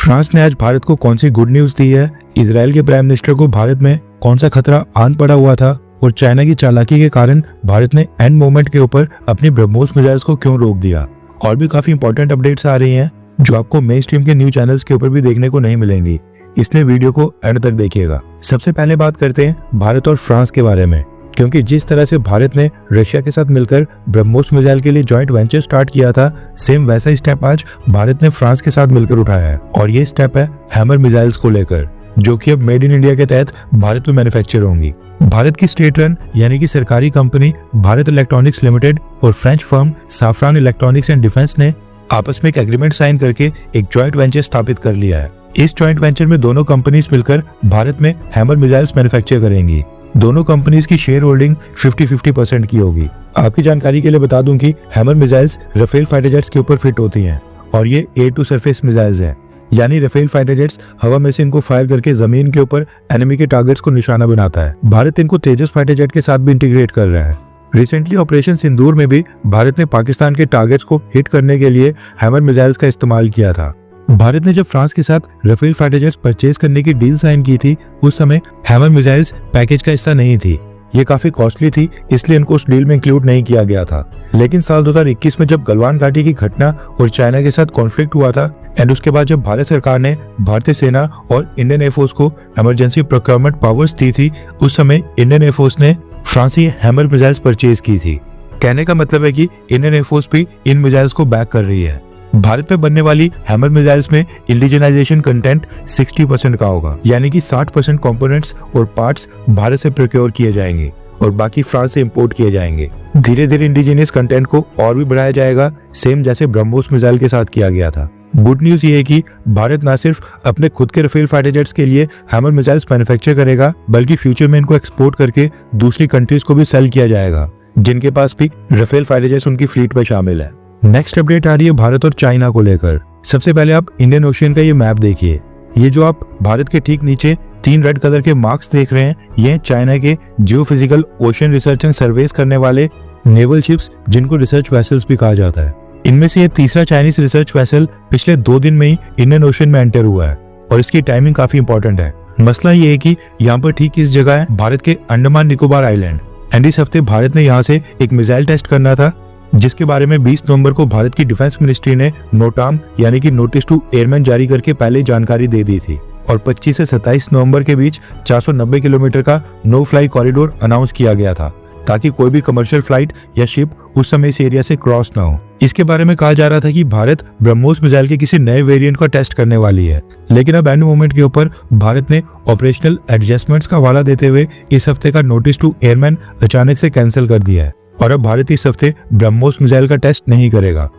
France ने आज भारत को कौन सी गुड न्यूज दी है, इजराइल के प्राइम मिनिस्टर को भारत में कौन सा खतरा आन पड़ा हुआ था और चाइना की चालाकी के कारण भारत ने एंड मोमेंट के ऊपर अपनी ब्रह्मोस मिसाइल्स को क्यों रोक दिया। और भी काफी इंपॉर्टेंट अपडेट्स आ रही हैं जो आपको मेन स्ट्रीम के न्यूज चैनल्स के ऊपर भी देखने को नहीं मिलेंगी, इसलिए वीडियो को एंड तक देखिएगा। सबसे पहले बात करते हैं भारत और फ्रांस के बारे में, क्योंकि जिस तरह से भारत ने रशिया के साथ मिलकर ब्रह्मोस मिसाइल के लिए जॉइंट वेंचर स्टार्ट किया था, सेम वैसा ही स्टेप आज भारत ने फ्रांस के साथ मिलकर उठाया है। और ये स्टेप है हैमर मिसाइल्स को लेकर, जो कि अब मेड इन इंडिया के तहत भारत में मैन्युफैक्चर होंगी। भारत की स्टेट रन यानी कि सरकारी कंपनी भारत इलेक्ट्रॉनिक्स लिमिटेड और French firm साफ्रान electronics and defence ने आपस में एक एग्रीमेंट साइन करके एक जॉइंट वेंचर स्थापित कर लिया है। इस जॉइंट वेंचर में दोनों कंपनीज मिलकर भारत में हैमर मिसाइल्स मैन्युफैक्चर करेंगी। दोनों कंपनीज की शेयर होल्डिंग 50-50% की होगी। आपकी जानकारी के लिए बता दूं कि hammer missiles Rafale fighter jets के ऊपर फिट होती हैं और ये एयर टू सरफेस मिसाइल्स हैं, यानी राफेल फाइटर जेट्स हवा में से इनको फायर करके जमीन के ऊपर एनिमी के टारगेट्स को निशाना बनाता है। भारत इनको तेजस फाइटर जेट के साथ भी इंटीग्रेट कर रहा है। रिसेंटली ऑपरेशन सिंदूर में भी भारत ने पाकिस्तान के टारगेट्स को हिट करने के लिए हैमर मिसाइल्स का इस्तेमाल किया था। भारत ने जब फ्रांस के साथ राफेल फाइटर जेट्स परचेज करने की डील साइन की थी, उस समय हैमर मिसाइल्स पैकेज का हिस्सा नहीं थी। ये काफी कॉस्टली थी, इसलिए इनको उस डील में इंक्लूड नहीं किया गया था। लेकिन साल 2021 में जब गलवान घाटी की घटना और चाइना के साथ कॉन्फ्लिक्ट हुआ था एंड उसके बाद जब भारत सरकार ने भारतीय सेना और इंडियन एयरफोर्स को इमरजेंसी प्रोक्योरमेंट पावर्स दी थी, उस समय इंडियन एयरफोर्स ने फ्रांसी हैमर मिसाइल्स परचेज की थी। कहने का मतलब है कि इंडियन एयरफोर्स भी इन मिसाइल्स को बैक कर रही है। भारत में बनने वाली हैमर मिसाइल्स में इंडिजिनाइजेशन कंटेंट 60% का होगा, यानी कि 60% कंपोनेंट्स और पार्ट्स भारत से प्रोक्योर किए जाएंगे और बाकी फ्रांस से इंपोर्ट किए जाएंगे। धीरे धीरे इंडिजिनियस कंटेंट को और भी बढ़ाया जाएगा, सेम जैसे ब्रह्मोस मिसाइल के साथ किया गया था। गुड न्यूज ये है कि भारत न सिर्फ अपने खुद के राफेल फाइटर जेट्स के लिए हैमर मिसाइल्स मैन्युफैक्चर करेगा, बल्कि फ्यूचर में इनको एक्सपोर्ट करके दूसरी कंट्रीज को भी सेल किया जाएगा जिनके पास भी राफेल फाइटर जेट्स उनकी फ्लीट में शामिल है। नेक्स्ट अपडेट आ रही है भारत और चाइना को लेकर। सबसे पहले आप इंडियन ओशियन का ये मैप देखिए। ये जो आप भारत के ठीक नीचे 3 रेड कलर के मार्क्स देख रहे हैं, ये चाइना के geophysical ocean research and surveys करने वाले नेवल शिप्स, जिनको रिसर्च वेसल्स भी कहा जाता है। इनमें से ये तीसरा चाइनीज रिसर्च वेसल पिछले 2 दिन में ही इंडियन ओशियन में एंटर हुआ है और इसकी टाइमिंग काफी इंपॉर्टेंट है। मसला ये है कि यहाँ पर ठीक इस जगह है भारत के अंडमान निकोबार आइलैंड, एंड इस हफ्ते भारत ने यहाँ से एक मिसाइल टेस्ट करना था, जिसके बारे में 20 नवंबर को भारत की डिफेंस मिनिस्ट्री ने नोटाम यानी कि नोटिस टू एयरमैन जारी करके पहले जानकारी दे दी थी और 25 से 27 नवंबर के बीच 490 किलोमीटर का नो फ्लाई कॉरिडोर अनाउंस किया गया था, ताकि कोई भी कमर्शियल फ्लाइट या शिप उस समय इस एरिया से क्रॉस ना हो। इसके बारे में कहा जा रहा था कि भारत ब्रह्मोस मिसाइल के किसी नए वेरिएंट का टेस्ट करने वाली है, लेकिन अब एंड मोमेंट के ऊपर भारत ने ऑपरेशनल एडजस्टमेंट्स का हवाला देते हुए इस हफ्ते का नोटिस टू एयरमैन अचानक से कैंसिल कर दिया है और अब भारत इस हफ्ते ब्रह्मोस मिसाइल का टेस्ट नहीं करेगा।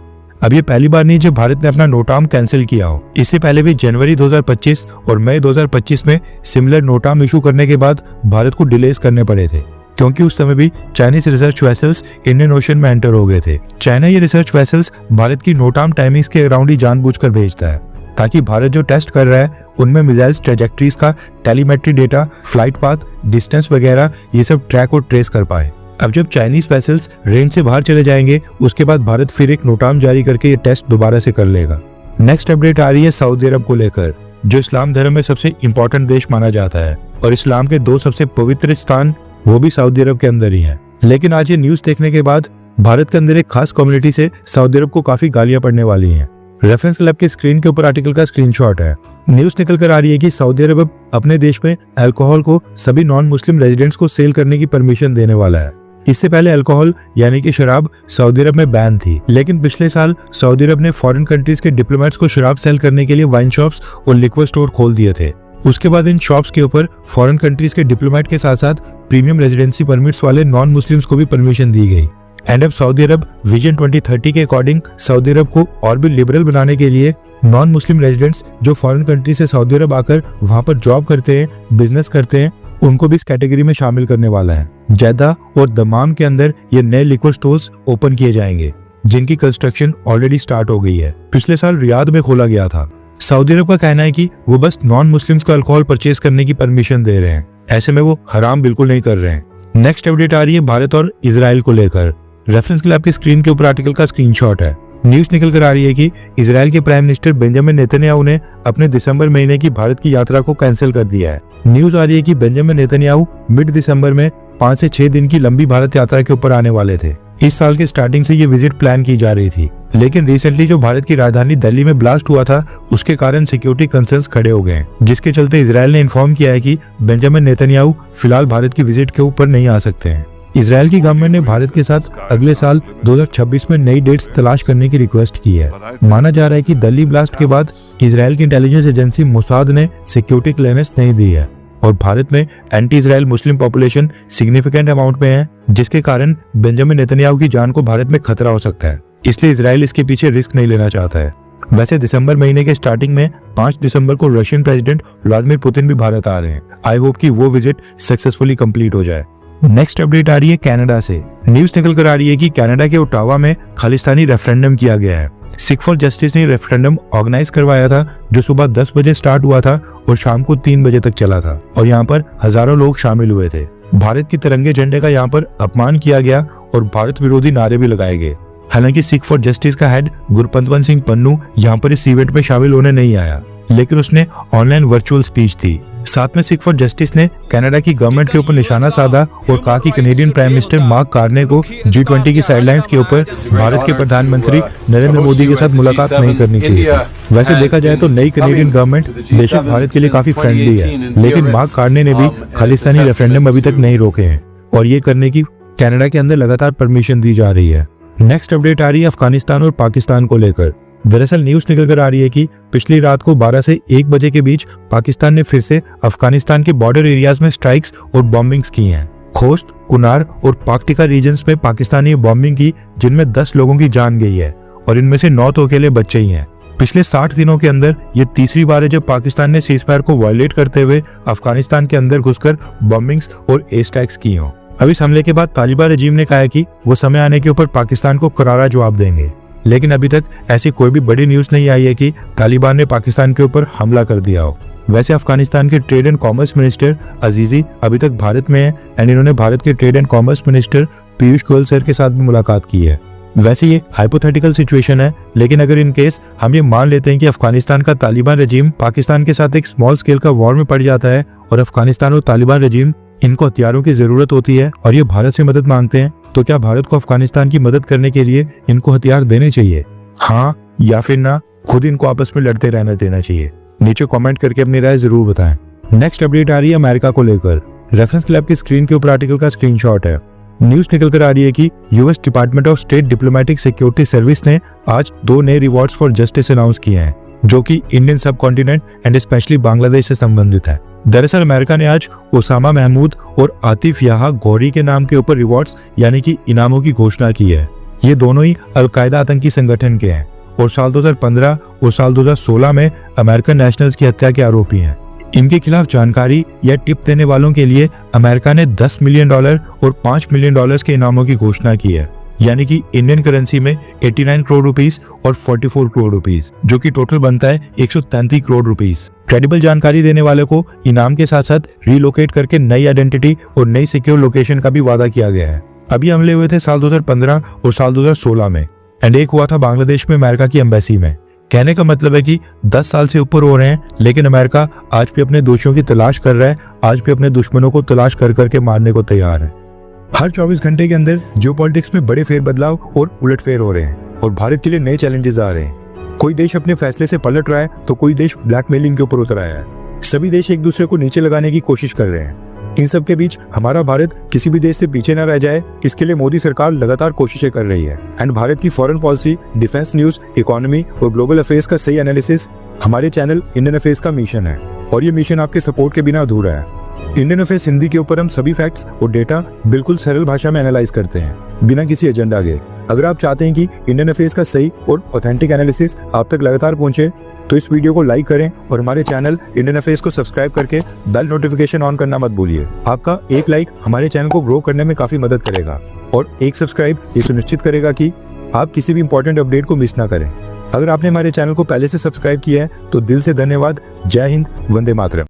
अब ये पहली बार नहीं जब भारत ने अपना नोटाम कैंसिल किया हो। इससे पहले भी जनवरी 2025 और मई 2025 में सिमिलर नोटाम इशू करने के बाद भारत को डिलेज करने पड़े थे, क्योंकि उस समय भी Chinese research vessels Indian ocean में एंटर हो गए थे। चाइना ये रिसर्च वेसल्स भारत की नोटाम टाइमिंग्स के अराउंड ही जानबूझकर भेजता है, ताकि भारत जो टेस्ट कर रहा है उनमें मिसाइल्स ट्रेजेक्ट्रीज का telemetry data, flight path, distance वगैरह ये सब ट्रैक और ट्रेस कर पाए। अब जब चाइनीज वेसल्स रेंज से बाहर चले जाएंगे, उसके बाद भारत फिर एक नोटाम जारी करके ये टेस्ट दोबारा से कर लेगा। नेक्स्ट अपडेट आ रही है सऊदी अरब को लेकर, जो इस्लाम धर्म में सबसे इंपॉर्टेंट देश माना जाता है और इस्लाम के 2 सबसे पवित्र स्थान वो भी सऊदी अरब के अंदर ही है। लेकिन आज ये न्यूज देखने के बाद भारत के अंदर एक खास कम्युनिटी से सऊदी अरब को काफी गालियां पड़ने वाली हैं। रेफरेंस क्लब के स्क्रीन के ऊपर आर्टिकल का स्क्रीनशॉट है। न्यूज निकल कर आ रही है कि सऊदी अरब अब अपने देश में अल्कोहल को सभी नॉन मुस्लिम रेजिडेंट्स को सेल करने की परमिशन देने वाला है। इससे पहले अल्कोहल यानी कि शराब सऊदी अरब में बैन थी, लेकिन पिछले साल सऊदी अरब ने फॉरेन कंट्रीज के डिप्लोमेट्स को शराब सेल करने के लिए वाइन शॉप्स और लिक्विड स्टोर खोल दिए थे। उसके बाद इन शॉप्स के ऊपर फॉरेन कंट्रीज के डिप्लोमेट के साथ साथ प्रीमियम रेजिडेंसी परमिट्स वाले नॉन मुस्लिम्स को भी परमिशन दी गई। एंड अब सऊदी अरब विजन 2030 के अकॉर्डिंग सऊदी अरब को और भी लिबरल बनाने के लिए नॉन मुस्लिम रेजिडेंट्स जो फॉरेन कंट्री से सऊदी अरब आकर वहां पर जॉब करते हैं, बिजनेस करते हैं, उनको भी इस कैटेगरी में शामिल करने वाला है। जद्दा और दमाम के अंदर ये नए लिक्विड स्टोर्स ओपन किए जाएंगे, जिनकी कंस्ट्रक्शन ऑलरेडी स्टार्ट हो गई है। पिछले साल रियाद में खोला गया था। सऊदी अरब का कहना है कि वो बस नॉन मुस्लिम्स को अल्कोहल परचेज करने की परमिशन दे रहे हैं, ऐसे में वो हराम बिल्कुल नहीं कर रहे हैं। नेक्स्ट अपडेट आ रही है भारत और इजराइल को लेकर। रेफरेंस के लिए आपकी स्क्रीन के ऊपर आर्टिकल का स्क्रीनशॉट है। न्यूज निकल कर आ रही है कि इजराइल के प्राइम मिनिस्टर बेंजामिन नेतन्याहू ने अपने दिसंबर महीने की भारत की यात्रा को कैंसिल कर दिया है। न्यूज आ रही है कि बेंजामिन नेतन्याहू मिड दिसंबर में 5 से 6 दिन की लंबी भारत यात्रा के ऊपर आने वाले थे। इस साल के स्टार्टिंग से ये विजिट प्लान की जा रही थी, लेकिन रिसेंटली जो भारत की राजधानी दिल्ली में ब्लास्ट हुआ था उसके कारण सिक्योरिटी कंसर्न्स खड़े हो गए, जिसके चलते इजराइल ने इन्फॉर्म किया है कि बेंजामिन नेतन्याहू फिलहाल भारत की विजिट के ऊपर नहीं आ सकते हैं। इजराइल की गवर्नमेंट ने भारत के साथ अगले साल 2026 में नई डेट्स तलाश करने की रिक्वेस्ट की है। माना जा रहा है कि दिल्ली ब्लास्ट के बाद इजराइल की इंटेलिजेंस एजेंसी मोसाद ने सिक्योरिटी क्लियरेंस नहीं दी है और भारत में anti Israel Muslim population significant amount में है, जिसके कारण बेंजामिन नेतन्याहू की जान को भारत में खतरा हो सकता है। इसलिए इजराइल इसके पीछे रिस्क नहीं लेना चाहता है। वैसे दिसंबर महीने के स्टार्टिंग में 5 दिसंबर को रशियन प्रेसिडेंट व्लादिमीर पुतिन भी भारत आ रहे हैं। आई होप कि वो विजिट सक्सेसफुली कंप्लीट हो जाए। नेक्स्ट अपडेट आ रही है कनाडा से। न्यूज निकल कर आ रही है कि कनाडा के ओटावा में खालिस्तानी रेफरेंडम किया गया है। सिख फॉर जस्टिस ने रेफरेंडम ऑर्गेनाइज करवाया था, जो सुबह 10 बजे स्टार्ट हुआ था और शाम को 3 बजे तक चला था और यहाँ पर हजारों लोग शामिल हुए थे। भारत की तिरंगे झंडे का यहाँ पर अपमान किया गया और भारत विरोधी नारे भी लगाए गए। हालांकि सिख फॉर जस्टिस का हेड गुरपतवंत सिंह पन्नू यहाँ पर इस इवेंट में शामिल होने नहीं आया, लेकिन उसने ऑनलाइन वर्चुअल स्पीच दी। साथ में सिख फॉर जस्टिस ने कनाडा की गवर्नमेंट के ऊपर निशाना साधा और कहा कि Canadian prime minister Mark Carney को G20 की साइडलाइंस के ऊपर भारत के प्रधानमंत्री नरेंद्र मोदी के साथ मुलाकात नहीं करनी चाहिए। वैसे देखा जाए तो नई कनेडियन गवर्नमेंट बेशक भारत के लिए काफी फ्रेंडली है, लेकिन मार्क कार्ने ने भी खालिस्तानी रेफरेंडम अभी तक नहीं रोके हैं और ये करने की कनाडा के अंदर लगातार परमिशन दी जा रही है। नेक्स्ट अपडेट आ रही है अफगानिस्तान और पाकिस्तान को लेकर। दरअसल न्यूज निकल कर आ रही है कि पिछली रात को 12 से 1 बजे के बीच पाकिस्तान ने फिर से अफगानिस्तान के बॉर्डर एरियाज में स्ट्राइक्स और बॉम्बिंग्स की हैं। खोस्त, कुनार और पाकटिका रीजन्स में पाकिस्तानी बॉम्बिंग की, जिनमें 10 लोगों की जान गई है और इनमें से 9 तो अकेले बच्चे ही हैं। पिछले 60 दिनों के अंदर ये तीसरी बार है जब पाकिस्तान ने सीजफायर को वायलेट करते हुए अफगानिस्तान के अंदर घुसकर बॉम्बिंग्स और एयर स्ट्राइक्स की हों। अब इस हमले के बाद तालिबान रजीम ने कहा है कि वो समय आने के ऊपर पाकिस्तान को करारा जवाब देंगे, लेकिन अभी तक ऐसी कोई भी बड़ी न्यूज नहीं आई है कि तालिबान ने पाकिस्तान के ऊपर हमला कर दिया हो। वैसे अफगानिस्तान के ट्रेड एंड कॉमर्स मिनिस्टर अजीजी अभी तक भारत में है एंड इन्होंने भारत के trade and commerce minister Piyush Goyal sir के साथ भी मुलाकात की है। वैसे ये हाइपोथेटिकल सिचुएशन है, लेकिन अगर इन केस हम ये मान लेते हैं कि अफगानिस्तान का तालिबान रजीम पाकिस्तान के साथ एक स्मॉल स्केल का वॉर में पड़ जाता है और अफगानिस्तान और तालिबान रजीम इनको हथियारों की जरूरत होती है और ये भारत से मदद मांगते हैं, तो क्या भारत को अफगानिस्तान की मदद करने के लिए इनको हथियार देने चाहिए? हाँ या फिर ना, खुद इनको आपस में लड़ते रहने देना चाहिए? नीचे कमेंट करके अपनी राय जरूर बताएं। नेक्स्ट अपडेट आ रही है अमेरिका को लेकर। रेफरेंस क्लब की स्क्रीन के ऊपर आर्टिकल का स्क्रीनशॉट है। न्यूज निकल कर आ रही है कि US department of state diplomatic security service ने आज 2 नए रिवॉर्ड्स फॉर जस्टिस अनाउंस किए हैं, जो कि इंडियन सब कॉन्टिनेंट एंड स्पेशली बांग्लादेश से संबंधित है। दरअसल अमेरिका ने आज ओसामा महमूद और आतिफ याहा गौरी के नाम के ऊपर रिवॉर्ड्स यानी कि इनामों की घोषणा की है। ये दोनों ही अलकायदा आतंकी संगठन के हैं और साल 2015 और साल 2016 में अमेरिकन नेशनल्स की हत्या के आरोपी हैं। इनके खिलाफ जानकारी या टिप देने वालों के लिए अमेरिका ने $10 मिलियन और $5 मिलियन के इनामों की घोषणा की है, यानी कि इंडियन करेंसी में 89 करोड़ रुपीस और 44 करोड़ रुपीस, जो कि टोटल बनता है 133 करोड़ रुपीस। क्रेडिबल जानकारी देने वाले को इनाम के साथ साथ रिलोकेट करके नई आइडेंटिटी और नई सिक्योर लोकेशन का भी वादा किया गया है। अभी हमले हुए थे साल 2015 और साल 2016 में एंड एक हुआ था बांग्लादेश में अमेरिका की एम्बेसी में। कहने का मतलब है कि 10 साल से ऊपर हो रहे हैं, लेकिन अमेरिका आज भी अपने दोषियों की तलाश कर रहा है, आज भी अपने दुश्मनों को तलाश कर करके मारने को तैयार है। हर 24 घंटे के अंदर जियोपॉलिटिक्स में बड़े फेरबदलाव और उलटफेर हो रहे हैं और भारत के लिए नए चैलेंजेस आ रहे हैं। कोई देश अपने फैसले से पलट रहा है तो कोई देश ब्लैकमेलिंग के ऊपर उतर आया है। सभी देश एक दूसरे को नीचे लगाने की कोशिश कर रहे हैं। इन सब के बीच हमारा भारत किसी भी देश से पीछे न रह जाए, इसके लिए मोदी सरकार लगातार कोशिशें कर रही है एंड भारत की foreign policy, defence news, economy और ग्लोबल अफेयर्स का सही एनालिसिस हमारे चैनल इंडियन अफेयर्स का मिशन है और ये मिशन आपके सपोर्ट के बिना अधूरा है। इंडियन अफेयर्स हिंदी के ऊपर हम सभी फैक्ट्स और डेटा बिल्कुल सरल भाषा में एनालाइज करते हैं, बिना किसी एजेंडा के। अगर आप चाहते हैं कि इंडियन अफेयर्स का सही और ऑथेंटिक एनालिसिस आप तक लगातार पहुंचे, तो इस वीडियो को लाइक करें और हमारे चैनल इंडियन अफेयर्स को सब्सक्राइब करके बेल नोटिफिकेशन ऑन करना मत भूलिए। आपका एक लाइक हमारे चैनल को ग्रो करने में काफी मदद करेगा और एक सब्सक्राइब ये सुनिश्चित करेगा कि आप किसी भी इंपॉर्टेंट अपडेट को मिस ना करें। अगर आपने हमारे चैनल को पहले से सब्सक्राइब किया है तो दिल से धन्यवाद। जय हिंद, वंदे मातरम।